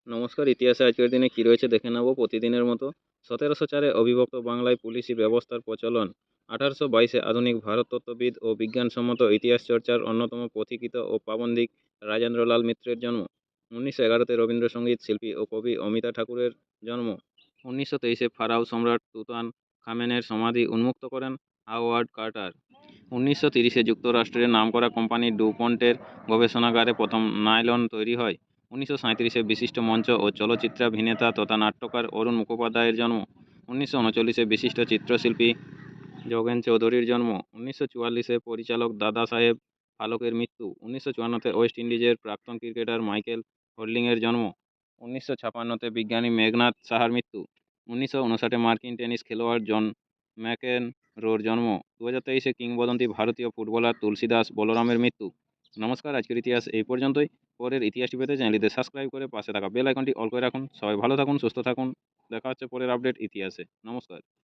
নমস্কার। ইতিহাসে আজকের দিনে কি রয়েছে দেখে নেব প্রতিদিনের মতো। 1704-এ অবিভক্ত বাংলায় পুলিশি ব্যবস্থার প্রচলন। 1822-এ আধুনিক ভারত তত্ত্ববিদ ও বিজ্ঞানসম্মত ইতিহাস চর্চার অন্যতম পথিকৃৎ ও প্রাবন্ধিক রাজেন্দ্রলাল মিত্রের জন্ম। 1911-তে রবীন্দ্রসঙ্গীত শিল্পী ও কবি অমিতা ঠাকুরের জন্ম। 1923-এ ফারাও সম্রাট তুতান খামেনের সমাধি উন্মুক্ত করেন হাওয়ার্ড কার্টার। 1930-এ যুক্তরাষ্ট্রের নামকরা কোম্পানি ডুপন্টের গবেষণাগারে প্রথম নাইলন তৈরি হয়। 1937-এ বিশিষ্ট মঞ্চ ও চলচ্চিত্রাভিনেতা তথা নাট্যকার অরুণ মুখোপাধ্যায়ের জন্ম। 1939-এ বিশিষ্ট চিত্রশিল্পী যোগেন চৌধুরীর জন্ম। 1944-এ পরিচালক দাদা সাহেব ফালকের মৃত্যু। 1954-তে ওয়েস্ট ইন্ডিজের প্রাক্তন ক্রিকেটার মাইকেল হোল্ডিংয়ের জন্ম। 1956-তে বিজ্ঞানী মেঘনাদ সাহার মৃত্যু। 1959-এ মার্কিন টেনিস খেলোয়াড় জন ম্যাকেনরোর জন্ম। 2023-এ কিংবদন্তি ভারতীয় ফুটবলার তুলসী দাস বলরামের মৃত্যু। নমস্কার, আজকের ইতিহাস এই পর্যন্তই। পরের ইতিহাসটি পেতে চ্যানেলটিতে সাবস্ক্রাইব করে পাশে থাকা বেল আইকনটি অল করে রাখুন। সবাই ভালো থাকুন, সুস্থ থাকুন। দেখা হচ্ছে পরের আপডেট ইতিহাসে। নমস্কার।